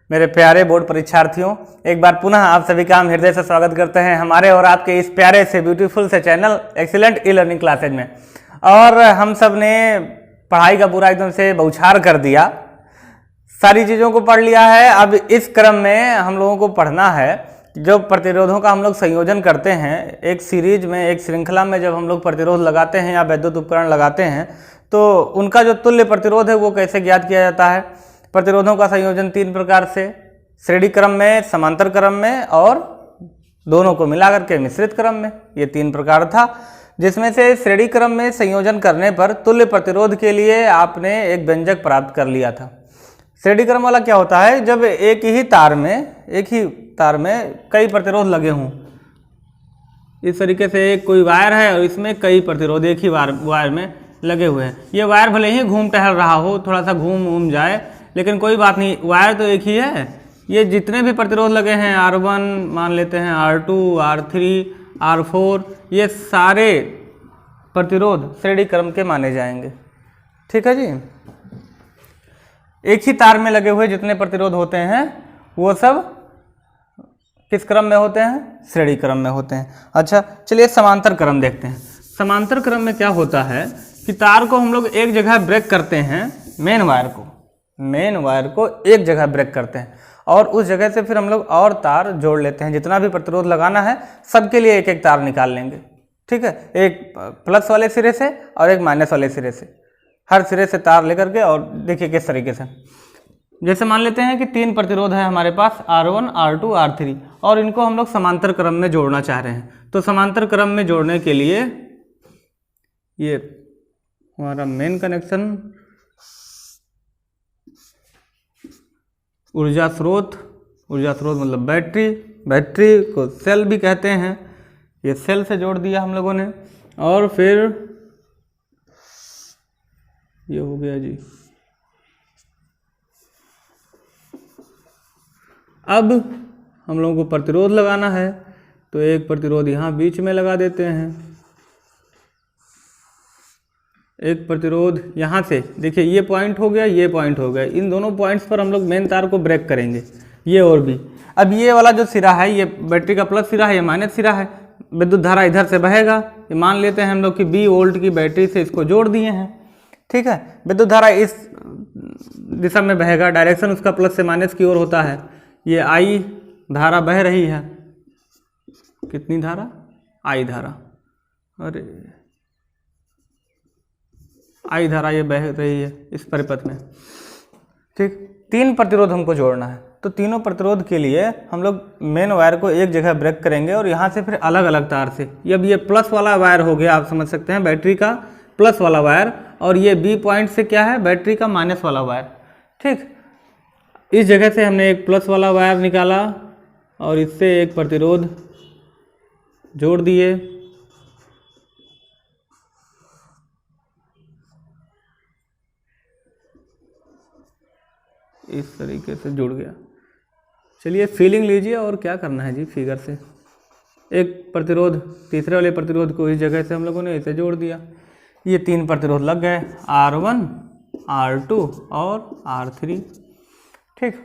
मेरे प्यारे बोर्ड परीक्षार्थियों, एक बार पुनः आप सभी का हम हृदय से स्वागत करते हैं हमारे और आपके इस प्यारे से ब्यूटीफुल से channel excellent e learning classes में। और हम सब ने पढ़ाई का पूरा एकदम से बौछार कर दिया, सारी चीज़ों को पढ़ लिया है। अब इस क्रम में हम लोगों को पढ़ना है जो प्रतिरोधों का हम लोग संयोजन करते हैं एक सीरीज में, एक श्रृंखला में। जब हम लोग प्रतिरोध लगाते हैं या वैद्युत उपकरण लगाते हैं तो उनका जो तुल्य प्रतिरोध है वो कैसे ज्ञात किया जाता है। प्रतिरोधों का संयोजन 3 प्रकार से, श्रेणी क्रम में, समांतर क्रम में और दोनों को मिलाकर के मिश्रित क्रम में। ये 3 प्रकार था, जिसमें से श्रेणी क्रम में संयोजन करने पर तुल्य प्रतिरोध के लिए आपने एक व्यंजक प्राप्त कर लिया था। श्रेणी क्रम वाला क्या होता है, जब एक ही तार में कई प्रतिरोध लगे हों। इस तरीके से एक कोई वायर है और इसमें कई प्रतिरोध एक ही वायर में लगे हुए हैं। ये वायर भले ही घूम टहल रहा हो, थोड़ा सा घूम जाए, लेकिन कोई बात नहीं, वायर तो एक ही है। ये जितने भी प्रतिरोध लगे हैं, R1 मान लेते हैं, R2, R3, R4, ये सारे प्रतिरोध श्रेणी क्रम के माने जाएंगे। ठीक है जी। एक ही तार में लगे हुए जितने प्रतिरोध होते हैं वो सब किस क्रम में होते हैं? श्रेणी क्रम में होते हैं। अच्छा, चलिए समांतर क्रम देखते हैं। समांतर क्रम में क्या होता है कि तार को हम लोग एक जगह ब्रेक करते हैं, मेन वायर को एक जगह ब्रेक करते हैं और उस जगह से फिर हम लोग और तार जोड़ लेते हैं। जितना भी प्रतिरोध लगाना है सबके लिए एक एक तार निकाल लेंगे। ठीक है, एक प्लस वाले सिरे से और एक माइनस वाले सिरे से, हर सिरे से तार लेकर के। और देखिए किस तरीके से, जैसे मान लेते हैं कि 3 प्रतिरोध है हमारे पास, R1, R2, R3, और इनको हम लोग समांतर क्रम में जोड़ना चाह रहे हैं। तो समांतर क्रम में जोड़ने के लिए ये हमारा मेन कनेक्शन, ऊर्जा स्रोत मतलब बैटरी को सेल भी कहते हैं, ये सेल से जोड़ दिया हम लोगों ने। और फिर ये हो गया जी। अब हम लोगों को प्रतिरोध लगाना है तो एक प्रतिरोध यहाँ बीच में लगा देते हैं, एक प्रतिरोध यहाँ से, देखिए ये पॉइंट हो गया, ये पॉइंट हो गया। इन दोनों पॉइंट्स पर हम लोग मेन तार को ब्रेक करेंगे, ये और भी। अब ये वाला जो सिरा है ये बैटरी का प्लस सिरा है, ये माइनस सिरा है। विद्युत धारा इधर से बहेगा, ये मान लेते हैं हम लोग कि 20 वोल्ट की बैटरी से इसको जोड़ दिए हैं। ठीक है, विद्युत धारा इस दिशा में बहेगा, डायरेक्शन उसका प्लस से माइनस की ओर होता है। ये I धारा बह रही है, कितनी धारा? I धारा, अरे I धारा ये बह रही है इस परिपथ में। ठीक, 3 प्रतिरोध हमको जोड़ना है, तो तीनों प्रतिरोध के लिए हम लोग मेन वायर को एक जगह ब्रेक करेंगे और यहाँ से फिर अलग अलग तार से। अब ये प्लस वाला वायर हो गया, आप समझ सकते हैं, बैटरी का प्लस वाला वायर, और ये B पॉइंट से क्या है? बैटरी का माइनस वाला वायर। ठीक, इस जगह से हमने एक प्लस वाला वायर निकाला और इससे एक प्रतिरोध जोड़ दिए। इस तरीके से जुड़ गया। चलिए फीलिंग लीजिए और क्या करना है जी फिगर से। एक प्रतिरोध तीसरे वाले प्रतिरोध को इस जगह से हम लोगों ने इसे जोड़ दिया। ये 3 प्रतिरोध लग गए, R1, R2 और R3। ठीक,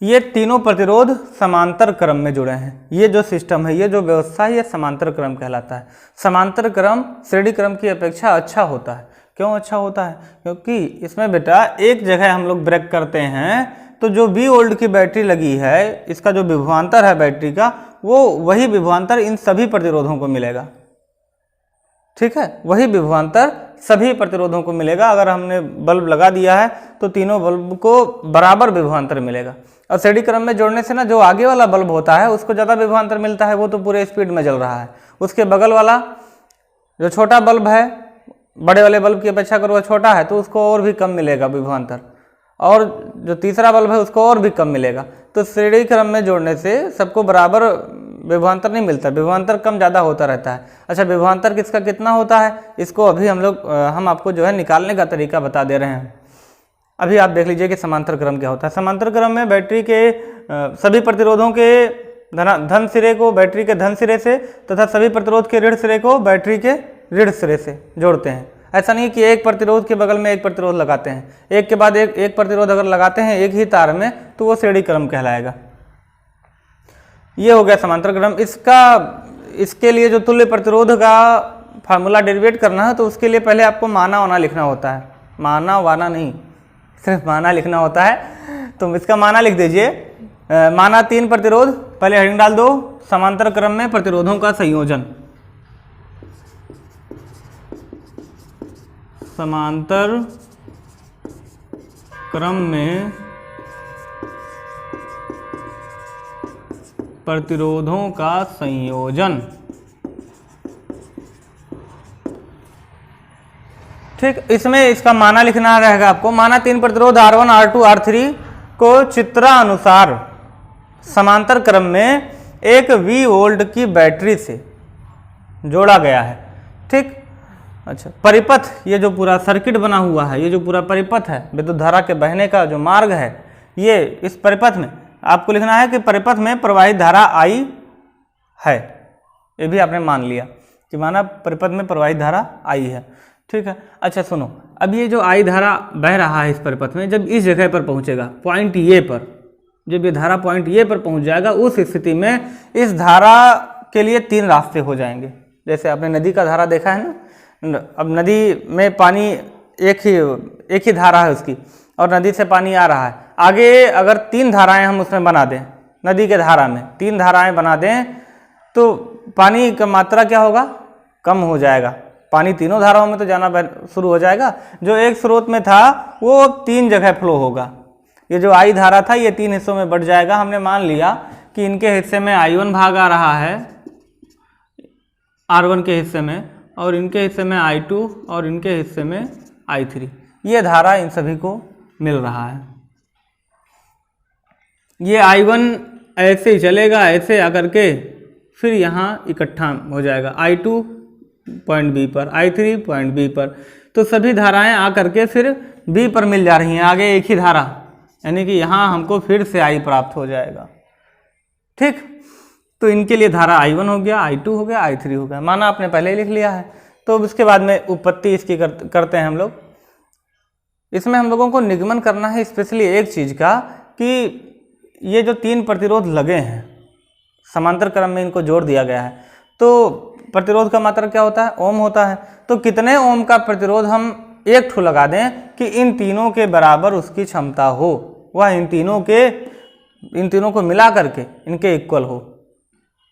ये तीनों प्रतिरोध समांतर क्रम में जुड़े हैं। ये जो सिस्टम है, ये जो व्यवस्था है, ये समांतर क्रम कहलाता है। समांतर क्रम श्रेणी क्रम की अपेक्षा अच्छा होता है। क्यों अच्छा होता है? क्योंकि इसमें बेटा एक जगह हम लोग ब्रेक करते हैं तो जो 20 वोल्ट की बैटरी लगी है, इसका जो विभवांतर है बैटरी का, वो वही विभवांतर इन सभी प्रतिरोधों को मिलेगा। ठीक है, वही विभवांतर सभी प्रतिरोधों को मिलेगा। अगर हमने बल्ब लगा दिया है तो तीनों बल्ब को बराबर विभवांतर मिलेगा। और श्रेणी क्रम में जोड़ने से ना, जो आगे वाला बल्ब होता है उसको ज़्यादा विभवांतर मिलता है, वो तो पूरे स्पीड में जल रहा है। उसके बगल वाला जो छोटा बल्ब है, बड़े वाले बल्ब की अपेक्षा अगर वो छोटा है तो उसको और भी कम मिलेगा विभवांतर, और जो तीसरा बल्ब है उसको और भी कम मिलेगा। तो श्रेणी क्रम में जोड़ने से सबको बराबर विभवांतर नहीं मिलता, विभवांतर कम ज़्यादा होता रहता है। अच्छा, विभवांतर किसका कितना होता है, इसको अभी हम आपको जो है निकालने का तरीका बता दे रहे हैं। अभी आप देख लीजिए कि समांतर क्रम क्या होता है। समांतर क्रम में बैटरी के सभी प्रतिरोधों के धन सिरे को बैटरी के धन सिरे से तथा सभी प्रतिरोध के ऋण सिरे को बैटरी के ऋण सिरे से जोड़ते हैं। ऐसा नहीं कि एक प्रतिरोध के बगल में एक प्रतिरोध लगाते हैं, एक के बाद एक प्रतिरोध अगर लगाते हैं एक ही तार में तो वो श्रेणी क्रम कहलाएगा। ये हो गया समांतर क्रम। इसके लिए जो तुल्य प्रतिरोध का फार्मूला डेरिवेट करना है तो उसके लिए पहले आपको माना वाना लिखना होता है, माना वाना नहीं, सिर्फ माना लिखना होता है। तो इसका माना लिख दीजिए, माना 3 प्रतिरोध, पहले हेडिंग डाल दो, समांतर क्रम में प्रतिरोधों का संयोजन, समांतर क्रम में प्रतिरोधों का संयोजन। ठीक, इसमें इसका माना लिखना रहेगा आपको। माना 3 प्रतिरोध R1, R2, R3 को चित्रानुसार समांतर क्रम में एक V वोल्ट की बैटरी से जोड़ा गया है। ठीक, अच्छा, परिपथ, ये जो पूरा सर्किट बना हुआ है, ये जो पूरा परिपथ है, विद्युत धारा के बहने का जो मार्ग है, ये इस परिपथ में आपको लिखना है कि परिपथ में प्रवाहित धारा I है। ये भी आपने मान लिया कि माना परिपथ में प्रवाहित धारा I है। ठीक है, अच्छा सुनो, अब ये जो I धारा बह रहा है इस परिपथ में, जब इस जगह पर पहुंचेगा पॉइंट ए पर, जब ये धारा पॉइंट ए पर पहुंच जाएगा, उस स्थिति में इस धारा के लिए 3 रास्ते हो जाएंगे। जैसे आपने नदी का धारा देखा है ना, अब नदी में पानी एक ही धारा है उसकी, और नदी से पानी आ रहा है। आगे अगर 3 धाराएं हम उसमें बना दें, नदी के धारा में 3 धाराएं बना दें, तो पानी का मात्रा क्या होगा, कम हो जाएगा। पानी तीनों धाराओं में तो जाना शुरू हो जाएगा। जो एक स्रोत में था वो 3 जगह फ्लो होगा। ये जो I धारा था ये 3 हिस्सों में बढ़ जाएगा। हमने मान लिया कि इनके हिस्से में I1 भाग आ रहा है R1 के हिस्से में, और इनके हिस्से में I2, और इनके हिस्से में I3। ये धारा इन सभी को मिल रहा है। ये I1 ऐसे ही चलेगा, ऐसे आकर के फिर यहाँ इकट्ठा हो जाएगा, I2 पॉइंट बी पर, I3 पॉइंट बी पर। तो सभी धाराएं आकर के फिर बी पर मिल जा रही हैं, आगे एक ही धारा, यानी कि यहाँ हमको फिर से I प्राप्त हो जाएगा। ठीक, तो इनके लिए धारा I1 हो गया, I2 हो गया, I3 हो गया। माना आपने पहले ही लिख लिया है। तो उसके बाद में उत्पत्ति इसकी करते हैं हम लोग। इसमें हम लोगों को निगमन करना है स्पेशली एक चीज़ का, कि ये जो 3 प्रतिरोध लगे हैं समांतर क्रम में, इनको जोड़ दिया गया है, तो प्रतिरोध का मात्रा क्या होता है, ओम होता है। तो कितने ओम का प्रतिरोध हम एक ठो लगा दें कि इन तीनों के बराबर उसकी क्षमता हो, वह इन तीनों को मिला करके इनके इक्वल हो।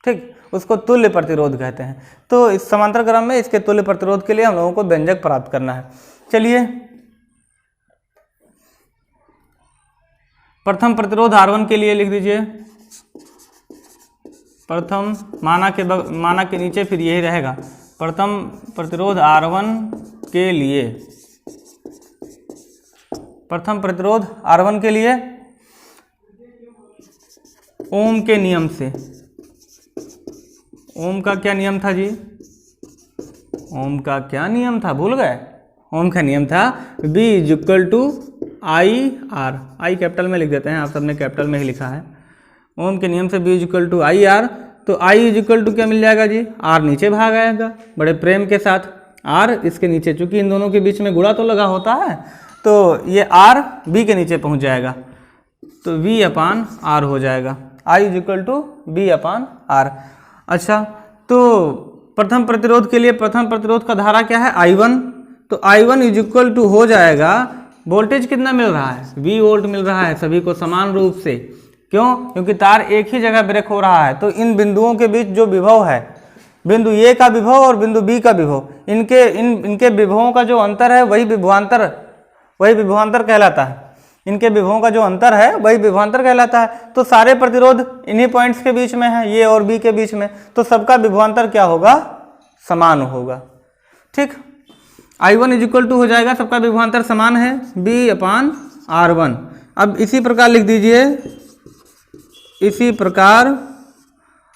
ठीक, उसको तुल्य प्रतिरोध कहते हैं। तो इस समांतर क्रम में इसके तुल्य प्रतिरोध के लिए हम लोगों को व्यंजक प्राप्त करना है। चलिए, प्रथम प्रतिरोध R1 के लिए लिख दीजिए। प्रथम माना के नीचे फिर यही रहेगा, प्रथम प्रतिरोध R1 के लिए, प्रथम प्रतिरोध R1 के लिए ओम के नियम से। ओम का क्या नियम था जी, ओम का क्या नियम था, भूल गए? ओम का नियम था B = IR। I कैपिटल में लिख देते हैं, आप सबने कैपिटल में ही लिखा है। ओम के नियम से B = IR। तो I = क्या मिल जाएगा जी, R नीचे भाग आएगा बड़े प्रेम के साथ, R इसके नीचे, चूंकि इन दोनों के बीच में गुणा तो लगा होता है, तो ये R B के नीचे पहुंच जाएगा, तो V/R हो जाएगा। I = V/R। अच्छा, तो प्रथम प्रतिरोध के लिए प्रथम प्रतिरोध का धारा क्या है, I1। तो I1 = हो जाएगा, वोल्टेज कितना मिल रहा है, V वोल्ट मिल रहा है सभी को समान रूप से। क्यों? क्योंकि तार एक ही जगह ब्रेक हो रहा है। तो इन बिंदुओं के बीच जो विभव है, बिंदु A का विभव और बिंदु B का विभव, इनके विभवों का जो अंतर है वही विभवांतर कहलाता है। इनके विभवों का जो अंतर है वही विभवांतर कहलाता है। तो सारे प्रतिरोध इन्हीं पॉइंट्स के बीच में है, ये और B के बीच में, तो सबका विभवांतर क्या होगा, समान होगा। ठीक, I1 = हो जाएगा, सबका विभवांतर समान है, B/R1। अब इसी प्रकार लिख दीजिए, इसी प्रकार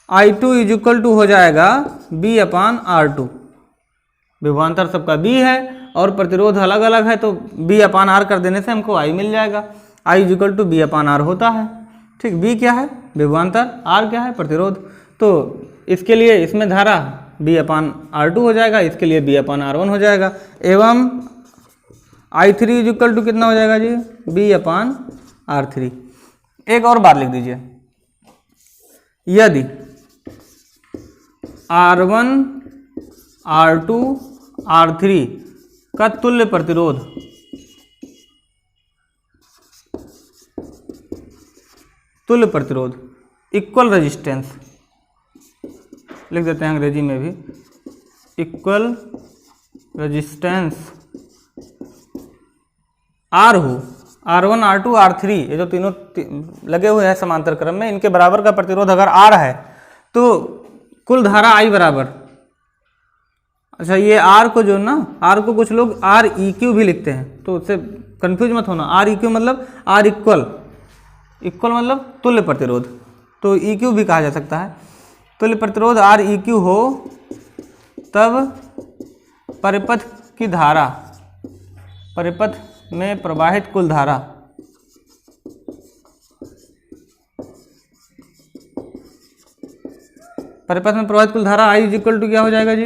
I2 = हो जाएगा B/R2। विभवांतर सबका B है और प्रतिरोध अलग अलग है, तो B/R कर देने से हमको I मिल जाएगा। I = B/R होता है। ठीक, B क्या है, विभवांतर, R क्या है, प्रतिरोध। तो इसके लिए इसमें धारा B/R2 हो जाएगा, इसके लिए B/R1 हो जाएगा, एवं I3 इज इक्वल टू कितना हो जाएगा जी, B/R3। एक और बात लिख दीजिए, यदि R1, R2, R3 का तुल्य प्रतिरोध इक्वल रेजिस्टेंस, लिख देते हैं अंग्रेजी में भी, इक्वल रेजिस्टेंस R हो, R1, R2, R3 ये जो तीनों लगे हुए हैं समांतर क्रम में, इनके बराबर का प्रतिरोध अगर R है तो कुल धारा I बराबर, अच्छा ये R को जो ना, R को कुछ लोग REQ भी लिखते हैं, तो उससे कंफ्यूज मत होना। REQ मतलब R इक्वल मतलब तुल्य प्रतिरोध, तो EQ भी कहा जा सकता है। तुल्य प्रतिरोध REQ हो तब परिपथ की धारा, परिपथ में प्रवाहित कुल धारा I इज इक्वल टू क्या हो जाएगा जी,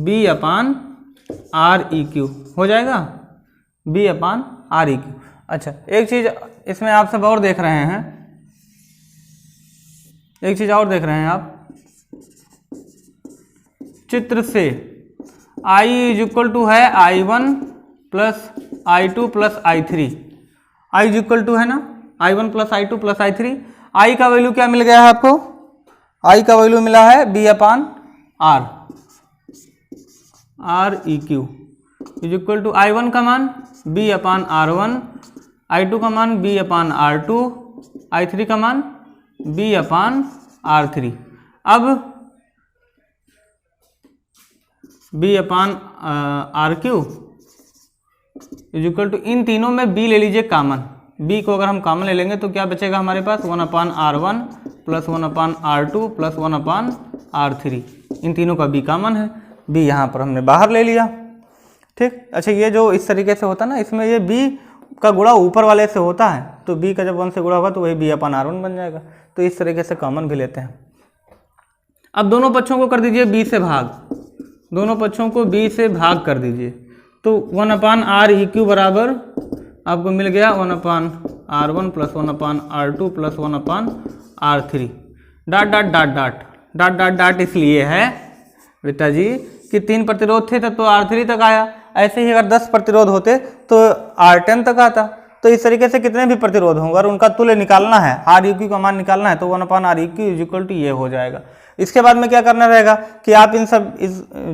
B/REQ हो जाएगा, B/REQ। अच्छा एक चीज इसमें आप सब और देख रहे हैं, एक चीज और देख रहे हैं आप चित्र से, I इज इक्वल टू है I1 plus I2 plus I3, I is equal to है ना I1 plus I2 plus I3। I का वैल्यू क्या मिल गया है आपको, I का वैल्यू मिला है B/R, REQ is equal to I1 का मान B/R1, I2 का मान B/R2, I3 का मान B/R3। अब B/RQ इज इक्वल टू, इन तीनों में B ले लीजिए कॉमन, B को अगर हम कॉमन ले लेंगे तो क्या बचेगा हमारे पास, 1/R1 plus 1/R2 plus 1/R3, इन तीनों का B कॉमन है, B यहाँ पर हमने बाहर ले लिया। ठीक, अच्छा ये जो इस तरीके से होता है ना, इसमें ये B का गुणा ऊपर वाले से होता है, तो B का जब 1 से गुणा होगा तो वही B/R1 बन जाएगा, तो इस तरीके से कॉमन भी लेते हैं। अब दोनों पक्षों को कर दीजिए B से भाग, दोनों पक्षों को B से भाग कर दीजिए, तो 1/REQ बराबर आपको मिल गया 1/R1 plus 1/R2 plus 1/R3, dot dot dot dot dot dot dot इसलिए है बेटा जी कि 3 प्रतिरोध थे तब तो R3 तक आया, ऐसे ही अगर 10 प्रतिरोध होते तो R10 तक आता। तो इस तरीके से कितने भी प्रतिरोध होंगे और उनका तुल्य निकालना है, REQ का मान निकालना है, तो 1/REQ इज इक्वल टू ये हो जाएगा। इसके बाद में क्या करना रहेगा कि आप इन सब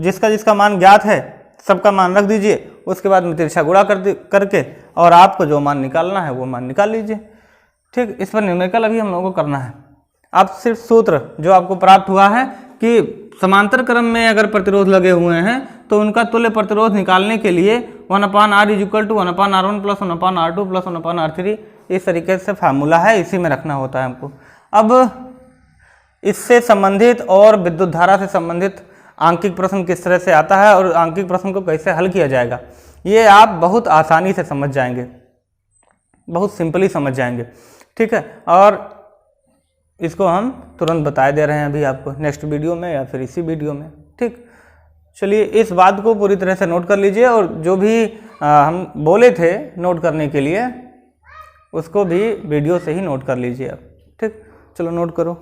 जिसका जिसका मान ज्ञात है सबका मान रख दीजिए, उसके बाद में तिरछा गुणा करके और आपको जो मान निकालना है वो मान निकाल लीजिए। ठीक, इस पर न्यूमेरिकल अभी हम लोगों को करना है। आप सिर्फ सूत्र जो आपको प्राप्त हुआ है कि समांतर क्रम में अगर प्रतिरोध लगे हुए हैं तो उनका तुल्य प्रतिरोध निकालने के लिए 1/R is equal to 1/R1 plus 1/R2 plus 1/R3, इस तरीके से फार्मूला है, इसी में रखना होता है हमको। अब इससे संबंधित और विद्युत धारा से संबंधित आंकिक प्रश्न किस तरह से आता है और आंकिक प्रश्न को कैसे हल किया जाएगा, ये आप बहुत आसानी से समझ जाएंगे, बहुत सिंपली समझ जाएंगे। ठीक है, और इसको हम तुरंत बताए दे रहे हैं अभी आपको नेक्स्ट वीडियो में या फिर इसी वीडियो में। ठीक, चलिए इस बात को पूरी तरह से नोट कर लीजिए और जो भी हम बोले थे नोट करने के लिए उसको भी वीडियो से ही नोट कर लीजिए आप। ठीक, चलो नोट करो।